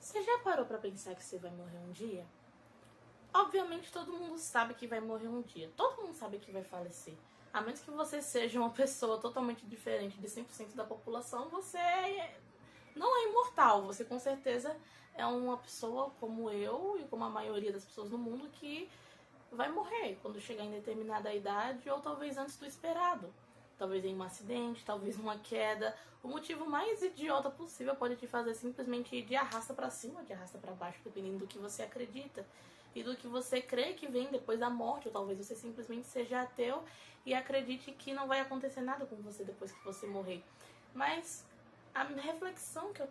Você já parou pra pensar que você vai morrer um dia? Obviamente todo mundo sabe que vai morrer um dia. Todo mundo sabe que vai falecer. A menos que você seja uma pessoa totalmente diferente de 100% da população, você não é imortal. Você com certeza é uma pessoa como eu e como a maioria das pessoas no mundo que vai morrer quando chegar em determinada idade ou talvez antes do esperado. Talvez em um acidente, talvez numa queda. O motivo mais idiota possível pode te fazer simplesmente ir de arrasta pra cima ou de arrasta pra baixo, dependendo do que você acredita e do que você crê que vem depois da morte, ou talvez você simplesmente seja ateu e acredite que não vai acontecer nada com você depois que você morrer. Mas a reflexão que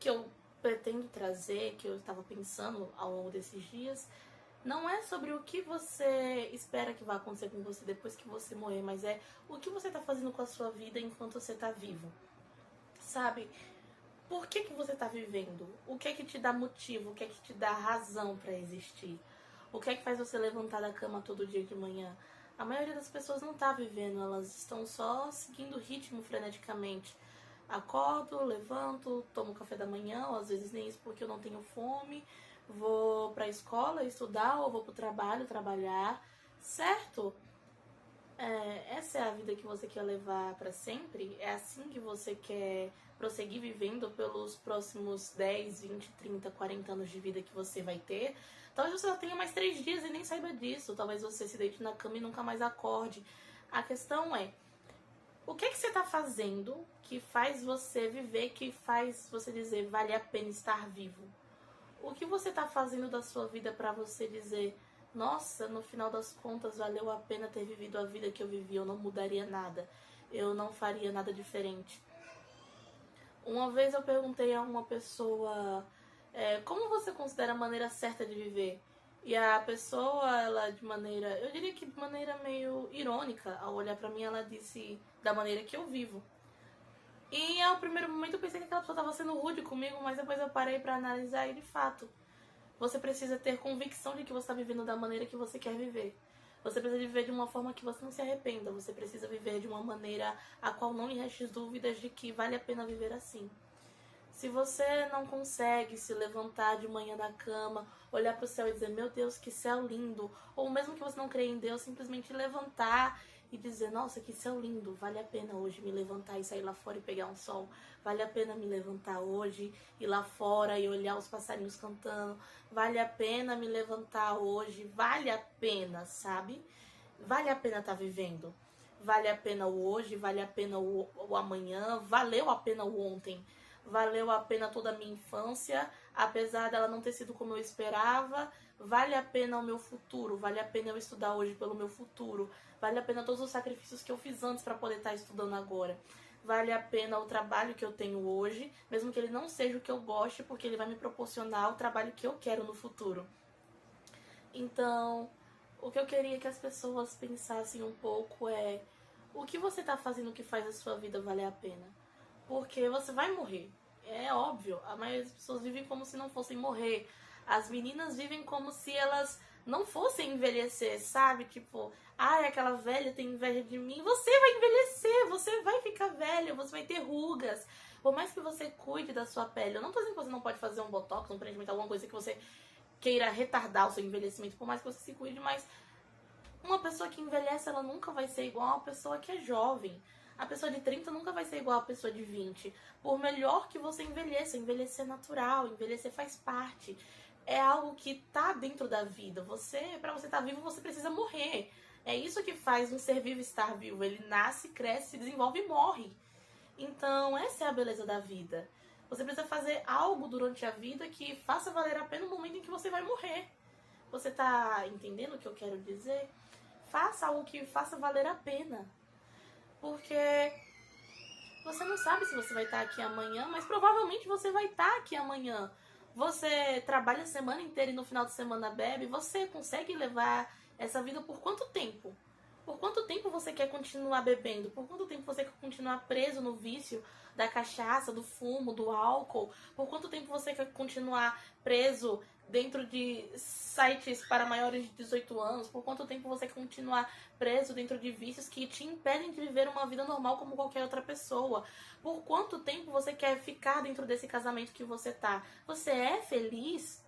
eu pretendo trazer, que eu estava pensando ao longo desses dias, não é sobre o que você espera que vai acontecer com você depois que você morrer, mas é o que você tá fazendo com a sua vida enquanto você tá vivo. Sabe? Por que você tá vivendo? O que é que te dá motivo? O que é que te dá razão para existir? O que é que faz você levantar da cama todo dia de manhã? A maioria das pessoas não tá vivendo, elas estão só seguindo o ritmo freneticamente. Acordo, levanto, tomo café da manhã, ou às vezes nem isso porque eu não tenho fome, vou pra escola estudar ou vou pro trabalho trabalhar, certo? Essa é a vida que você quer levar pra sempre? É assim que você quer prosseguir vivendo pelos próximos 10, 20, 30, 40 anos de vida que você vai ter? Talvez você só tenha mais 3 dias e nem saiba disso. Talvez você se deite na cama e nunca mais acorde. A questão é, o que você tá fazendo que faz você viver, que faz você dizer vale a pena estar vivo? O que você tá fazendo da sua vida pra você dizer, nossa, no final das contas valeu a pena ter vivido a vida que eu vivi, eu não mudaria nada, eu não faria nada diferente. Uma vez eu perguntei a uma pessoa, como você considera a maneira certa de viver? E a pessoa, ela de maneira, eu diria que de maneira meio irônica, ao olhar pra mim, ela disse da maneira que eu vivo. E ao primeiro momento eu pensei que aquela pessoa estava sendo rude comigo, mas depois eu parei pra analisar e de fato, você precisa ter convicção de que você está vivendo da maneira que você quer viver. Você precisa viver de uma forma que você não se arrependa. Você precisa viver de uma maneira a qual não lhe reste dúvidas de que vale a pena viver assim. Se você não consegue se levantar de manhã da cama, olhar para o céu e dizer, meu Deus, que céu lindo, ou mesmo que você não creia em Deus, simplesmente levantar e dizer, nossa, que céu lindo, vale a pena hoje me levantar e sair lá fora e pegar um sol, vale a pena me levantar hoje, ir lá fora e olhar os passarinhos cantando, vale a pena me levantar hoje, vale a pena, sabe? Vale a pena estar vivendo. Vale a pena o hoje, vale a pena o amanhã, valeu a pena o ontem. Valeu a pena toda a minha infância, apesar dela não ter sido como eu esperava. Vale a pena o meu futuro, vale a pena eu estudar hoje pelo meu futuro. Vale a pena todos os sacrifícios que eu fiz antes para poder estar estudando agora. Vale a pena o trabalho que eu tenho hoje, mesmo que ele não seja o que eu goste, porque ele vai me proporcionar o trabalho que eu quero no futuro. Então, o que eu queria que as pessoas pensassem um pouco é o que você tá fazendo que faz a sua vida valer a pena? Porque você vai morrer. É óbvio, a maioria das pessoas vivem como se não fossem morrer. As meninas vivem como se elas não fossem envelhecer, sabe? Tipo, ai, aquela velha tem inveja de mim. Você vai envelhecer, você vai ficar velha, você vai ter rugas. Por mais que você cuide da sua pele, eu não tô dizendo que você não pode fazer um botox, um preenchimento, alguma coisa que você queira retardar o seu envelhecimento, por mais que você se cuide, mas uma pessoa que envelhece, ela nunca vai ser igual a uma pessoa que é jovem. A pessoa de 30 nunca vai ser igual a pessoa de 20. Por melhor que você envelheça, envelhecer é natural, envelhecer faz parte. É algo que tá dentro da vida. Para você estar vivo, você precisa morrer. É isso que faz um ser vivo estar vivo. Ele nasce, cresce, se desenvolve e morre. Então, essa é a beleza da vida. Você precisa fazer algo durante a vida que faça valer a pena o momento em que você vai morrer. Você tá entendendo o que eu quero dizer? Faça algo que faça valer a pena. Porque você não sabe se você vai estar aqui amanhã, mas provavelmente você vai estar aqui amanhã. Você trabalha a semana inteira e no final de semana bebe. Você consegue levar essa vida por quanto tempo? Por quanto tempo você quer continuar bebendo? Por quanto tempo você quer continuar preso no vício da cachaça, do fumo, do álcool? Por quanto tempo você quer continuar preso dentro de sites para maiores de 18 anos? Por quanto tempo você quer continuar preso dentro de vícios que te impedem de viver uma vida normal como qualquer outra pessoa? Por quanto tempo você quer ficar dentro desse casamento que você tá? Você é feliz?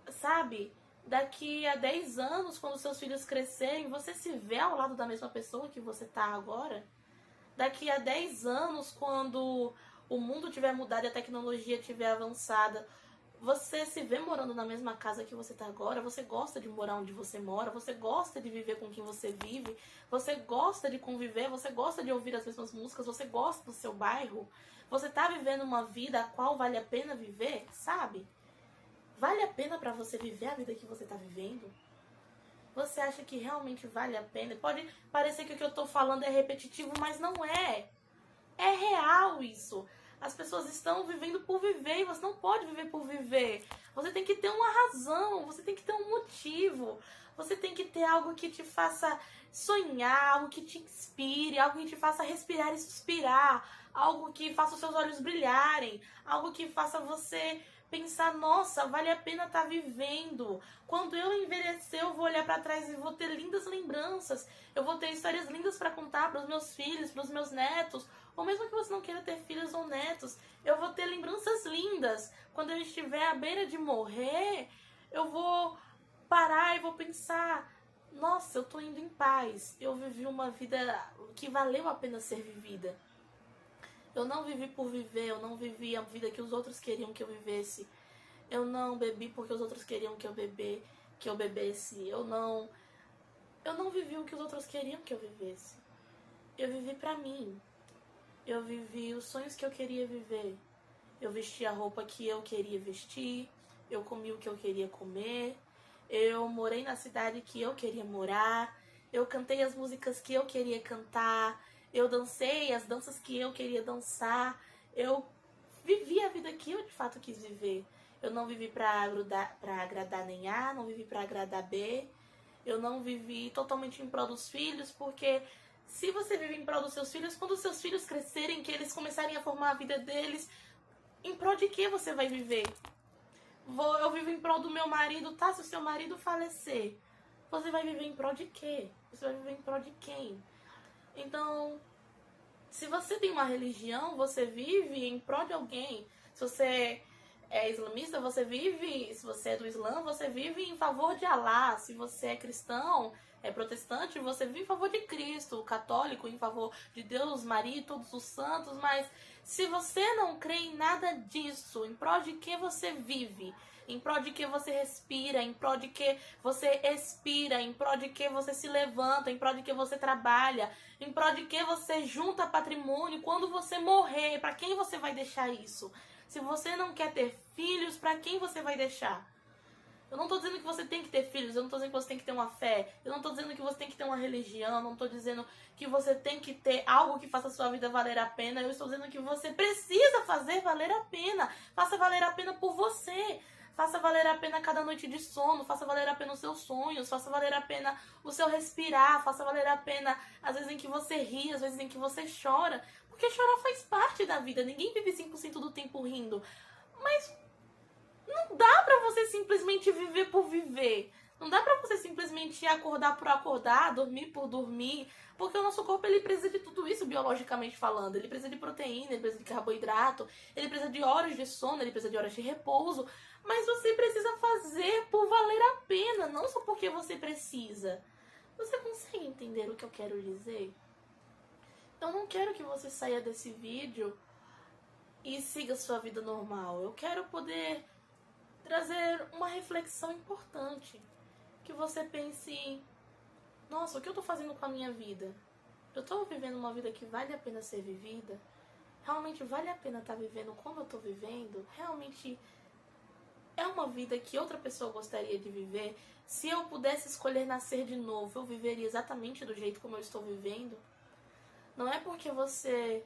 Sabe? Daqui a 10 anos, quando seus filhos crescerem, você se vê ao lado da mesma pessoa que você tá agora? Daqui a 10 anos, quando o mundo tiver mudado e a tecnologia tiver avançada, você se vê morando na mesma casa que você tá agora? Você gosta de morar onde você mora? Você gosta de viver com quem você vive? Você gosta de conviver? Você gosta de ouvir as mesmas músicas? Você gosta do seu bairro? Você tá vivendo uma vida a qual vale a pena viver? Sabe? Vale a pena pra você viver a vida que você tá vivendo? Você acha que realmente vale a pena? Pode parecer que o que eu tô falando é repetitivo, mas não é. É real isso. As pessoas estão vivendo por viver e você não pode viver por viver. Você tem que ter uma razão, você tem que ter um motivo. Você tem que ter algo que te faça sonhar, algo que te inspire, algo que te faça respirar e suspirar, algo que faça os seus olhos brilharem, algo que faça você pensar, nossa, vale a pena estar vivendo. Quando eu envelhecer, eu vou olhar para trás e vou ter lindas lembranças. Eu vou ter histórias lindas para contar para os meus filhos, para os meus netos. Ou mesmo que você não queira ter filhos ou netos, eu vou ter lembranças lindas. Quando eu estiver à beira de morrer, eu vou parar e vou pensar, nossa, eu tô indo em paz. Eu vivi uma vida que valeu a pena ser vivida. Eu não vivi por viver, eu não vivi a vida que os outros queriam que eu vivesse. Eu não bebi porque os outros queriam que eu bebesse. Eu não vivi o que os outros queriam que eu vivesse. Eu vivi pra mim. Eu vivi os sonhos que eu queria viver. Eu vesti a roupa que eu queria vestir. Eu comi o que eu queria comer. Eu morei na cidade que eu queria morar. Eu cantei as músicas que eu queria cantar. Eu dancei as danças que eu queria dançar. Eu vivi a vida que eu de fato quis viver. Eu não vivi pra agradar nem A, não vivi pra agradar B. Eu não vivi totalmente em prol dos filhos, porque se você vive em prol dos seus filhos, quando os seus filhos crescerem, que eles começarem a formar a vida deles, em prol de que você vai viver? Eu vivo em prol do meu marido, tá? Se o seu marido falecer, você vai viver em prol de quê? Você vai viver em prol de quem? Então, se você tem uma religião, você vive em prol de alguém. Se você é islamista, você vive, se você é do Islã, você vive em favor de Alá. Se você é cristão, é protestante, você vive em favor de Cristo. Católico, em favor de Deus, Maria e todos os santos. Mas se você não crê em nada disso, em prol de que você vive? Em prol de que você respira, em prol de que você expira, em prol de que você se levanta, em prol de que você trabalha, em prol de que você junta patrimônio. Quando você morrer, para quem você vai deixar isso? Se você não quer ter filhos, para quem você vai deixar? Eu não tô dizendo que você tem que ter filhos, eu não tô dizendo que você tem que ter uma fé, eu não tô dizendo que você tem que ter uma religião, eu não tô dizendo que você tem que ter algo que faça a sua vida valer a pena, eu estou dizendo que você precisa fazer valer a pena. Faça valer a pena por você. Faça valer a pena cada noite de sono, faça valer a pena os seus sonhos, faça valer a pena o seu respirar, faça valer a pena às vezes em que você ri, às vezes em que você chora. Porque chorar faz parte da vida, ninguém vive 100% do tempo rindo. Mas não dá pra você simplesmente viver por viver. Não dá pra você simplesmente acordar por acordar, dormir por dormir. Porque o nosso corpo, ele precisa de tudo isso biologicamente falando. Ele precisa de proteína, ele precisa de carboidrato, ele precisa de horas de sono, ele precisa de horas de repouso. Mas você precisa fazer por valer a pena, não só porque você precisa. Você consegue entender o que eu quero dizer? Eu não quero que você saia desse vídeo e siga sua vida normal. Eu quero poder trazer uma reflexão importante. Que você pense, nossa, o que eu tô fazendo com a minha vida? Eu tô vivendo uma vida que vale a pena ser vivida? Realmente vale a pena estar vivendo como eu tô vivendo? Realmente é uma vida que outra pessoa gostaria de viver? Se eu pudesse escolher nascer de novo, eu viveria exatamente do jeito como eu estou vivendo? Não é porque você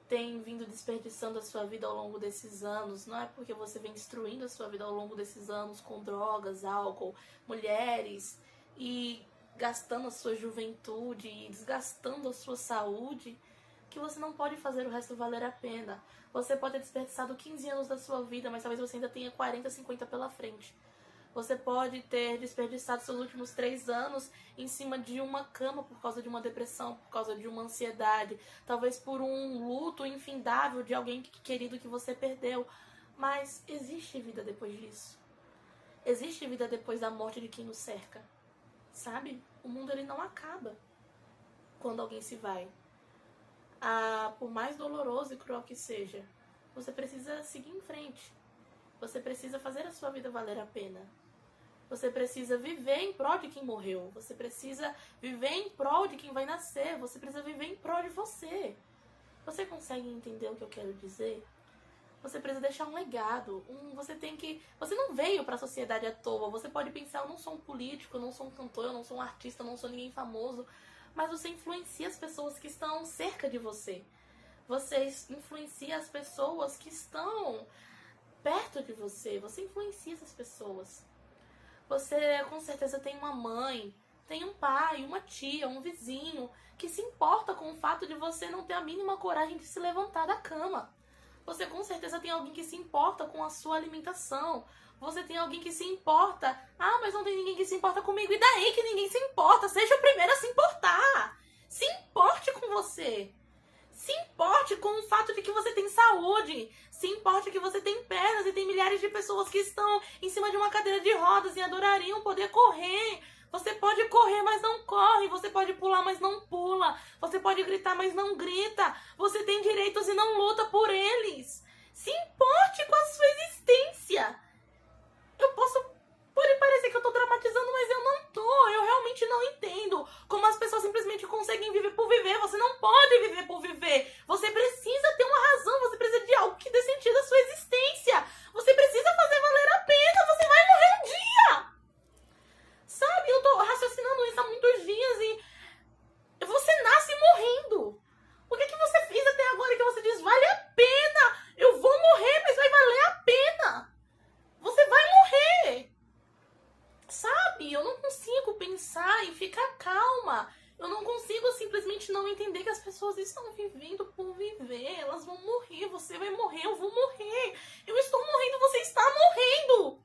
tem vindo desperdiçando a sua vida ao longo desses anos, não é porque você vem destruindo a sua vida ao longo desses anos com drogas, álcool, mulheres e gastando a sua juventude e desgastando a sua saúde, que você não pode fazer o resto valer a pena. Você pode ter desperdiçado 15 anos da sua vida, mas talvez você ainda tenha 40, 50 pela frente. Você pode ter desperdiçado seus últimos 3 anos em cima de uma cama por causa de uma depressão, por causa de uma ansiedade, talvez por um luto infindável de alguém querido que você perdeu. Mas existe vida depois disso. Existe vida depois da morte de quem nos cerca. Sabe? O mundo ele não acaba quando alguém se vai. Por mais doloroso e cruel que seja, você precisa seguir em frente. Você precisa fazer a sua vida valer a pena. Você precisa viver em prol de quem morreu. Você precisa viver em prol de quem vai nascer. Você precisa viver em prol de você. Você consegue entender o que eu quero dizer? Você precisa deixar um legado. Você não veio para a sociedade à toa. Você pode pensar, eu não sou um político, eu não sou um cantor, eu não sou um artista, eu não sou ninguém famoso. Mas você influencia as pessoas que estão cerca de você. Você influencia as pessoas que estão perto de você. Você influencia essas pessoas. Você com certeza tem uma mãe, tem um pai, uma tia, um vizinho que se importa com o fato de você não ter a mínima coragem de se levantar da cama. Você com certeza tem alguém que se importa com a sua alimentação. Você tem alguém que se importa. Mas não tem ninguém que se importa comigo. E daí que ninguém se importa? Seja o primeiro a se importar. Se importe com você. Se importe com o fato de que você tem saúde. Se importe que você tem pernas e tem milhares de pessoas que estão em cima de uma cadeira de rodas e adorariam poder correr. Você pode correr, mas não corre. Você pode pular, mas não pula. Você pode gritar, mas não grita. Você tem direitos e não luta por eles. Se importe com a sua existência. Pode parecer que eu tô dramatizando, mas eu não tô. Eu realmente não entendo como as pessoas simplesmente conseguem viver por viver. Você não pode viver por viver. Você precisa ter uma razão. Você precisa de algo que dê sentido à sua existência. Você precisa fazer valer a pena. Você vai morrer um dia. Sabe, eu tô raciocinando isso há muitos dias e você nasce morrendo. O que você fez até agora que você diz, vale a pena? Eu vou morrer, mas vai valer a pena. Você vai morrer. Sabe, eu não consigo pensar e ficar calma. Eu não consigo simplesmente não entender que as pessoas estão vivendo por viver. Elas vão morrer, você vai morrer, eu vou morrer. Eu estou morrendo, você está morrendo.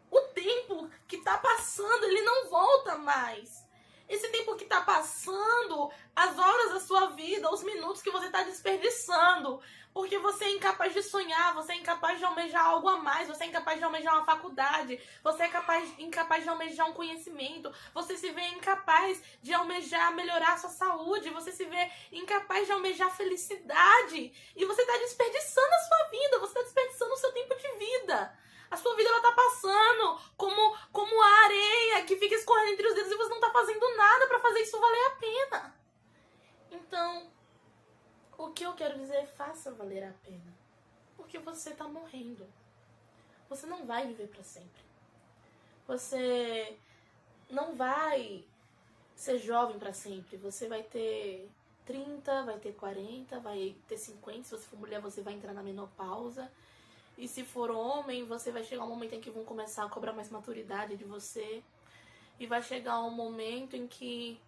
O tempo que tá passando, ele não volta mais. Esse tempo que tá passando, as horas da sua vida, os minutos que você tá desperdiçando, porque você é incapaz de sonhar, você é incapaz de almejar algo a mais, você é incapaz de almejar uma faculdade, você é incapaz de almejar um conhecimento, você se vê incapaz de almejar melhorar a sua saúde, você se vê incapaz de almejar felicidade, e você tá desperdiçando a sua vida, você tá desperdiçando o seu tempo de vida. A sua vida, ela tá passando como a areia que fica escorrendo entre os dedos e você não tá fazendo nada pra fazer isso valer a pena. Então, o que eu quero dizer é faça valer a pena. Porque você tá morrendo. Você não vai viver pra sempre. Você não vai ser jovem pra sempre. Você vai ter 30, vai ter 40, vai ter 50. Se você for mulher, você vai entrar na menopausa. E se for homem, você vai chegar um momento em que vão começar a cobrar mais maturidade de você. E vai chegar um momento em que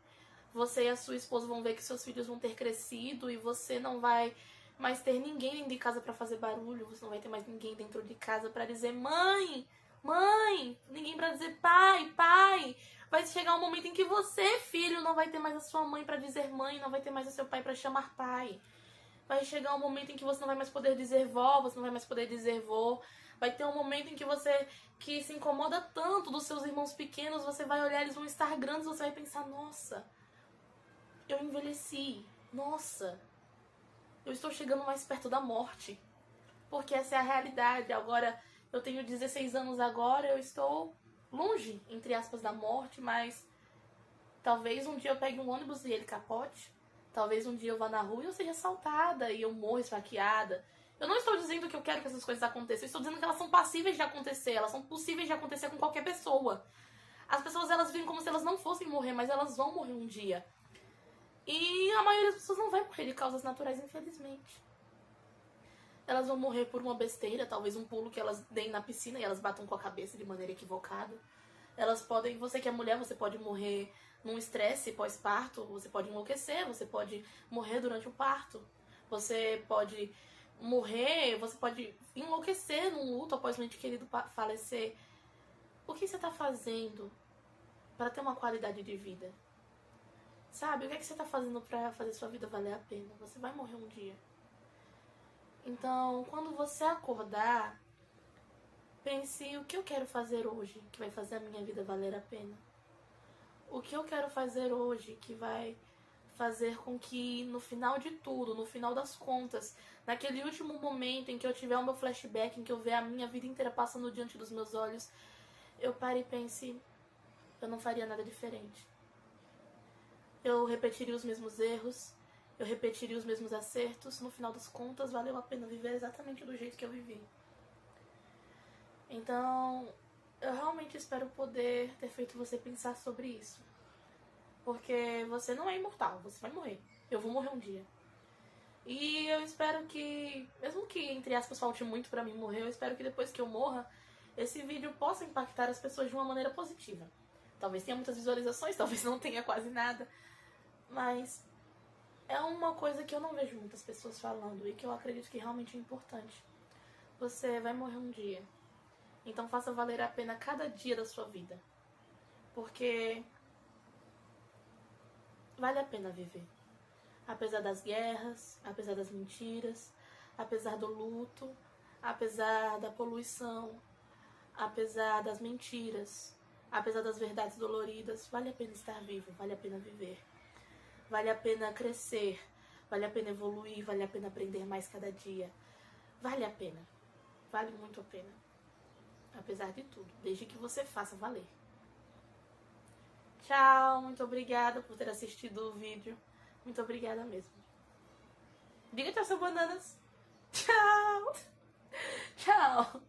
você e a sua esposa vão ver que seus filhos vão ter crescido e você não vai mais ter ninguém dentro de casa pra fazer barulho. Você não vai ter mais ninguém dentro de casa pra dizer mãe, mãe. Ninguém pra dizer pai, pai. Vai chegar um momento em que você, filho, não vai ter mais a sua mãe pra dizer mãe. Não vai ter mais o seu pai pra chamar pai. Vai chegar um momento em que você não vai mais poder dizer vó, você não vai mais poder dizer vô. Vai ter um momento em que você, que se incomoda tanto dos seus irmãos pequenos, você vai olhar, eles vão estar grandes, você vai pensar, nossa, eu envelheci, nossa, eu estou chegando mais perto da morte. Porque essa é a realidade. Agora, eu tenho 16 anos agora, eu estou longe, entre aspas, da morte, mas talvez um dia eu pegue um ônibus e ele capote. Talvez um dia eu vá na rua e eu seja assaltada e eu morra esfaqueada. Eu não estou dizendo que eu quero que essas coisas aconteçam. Eu estou dizendo que elas são passíveis de acontecer. Elas são possíveis de acontecer com qualquer pessoa. As pessoas, elas vivem como se elas não fossem morrer, mas elas vão morrer um dia. E a maioria das pessoas não vai morrer de causas naturais, infelizmente. Elas vão morrer por uma besteira, talvez um pulo que elas deem na piscina e elas batam com a cabeça de maneira equivocada. Elas podem, você que é mulher, você pode morrer num estresse pós-parto, você pode enlouquecer, você pode morrer durante o parto, você pode morrer, você pode enlouquecer num luto após um ente querido falecer. O que você tá fazendo para ter uma qualidade de vida? Sabe, o que é que você tá fazendo pra fazer sua vida valer a pena? Você vai morrer um dia. Então, quando você acordar, pense o que eu quero fazer hoje que vai fazer a minha vida valer a pena. O que eu quero fazer hoje que vai fazer com que no final de tudo, no final das contas, naquele último momento em que eu tiver o meu flashback, em que eu ver a minha vida inteira passando diante dos meus olhos, eu pare e pense, eu não faria nada diferente. Eu repetiria os mesmos erros, eu repetiria os mesmos acertos, no final das contas valeu a pena viver exatamente do jeito que eu vivi. Então, eu realmente espero poder ter feito você pensar sobre isso. Porque você não é imortal, você vai morrer. Eu vou morrer um dia. E eu espero que, mesmo que entre aspas falte muito pra mim morrer, eu espero que depois que eu morra, esse vídeo possa impactar as pessoas de uma maneira positiva. Talvez tenha muitas visualizações, talvez não tenha quase nada. Mas é uma coisa que eu não vejo muitas pessoas falando e que eu acredito que realmente é importante. Você vai morrer um dia. Então faça valer a pena cada dia da sua vida. Porque vale a pena viver. Apesar das guerras, apesar das mentiras, apesar do luto, apesar da poluição, apesar das mentiras, apesar das verdades doloridas, vale a pena estar vivo, vale a pena viver. Vale a pena crescer, vale a pena evoluir, vale a pena aprender mais cada dia. Vale a pena. Vale muito a pena. Apesar de tudo, desde que você faça valer. Tchau, muito obrigada por ter assistido o vídeo. Muito obrigada mesmo. Diga tchau, seu bananas. Tchau. Tchau.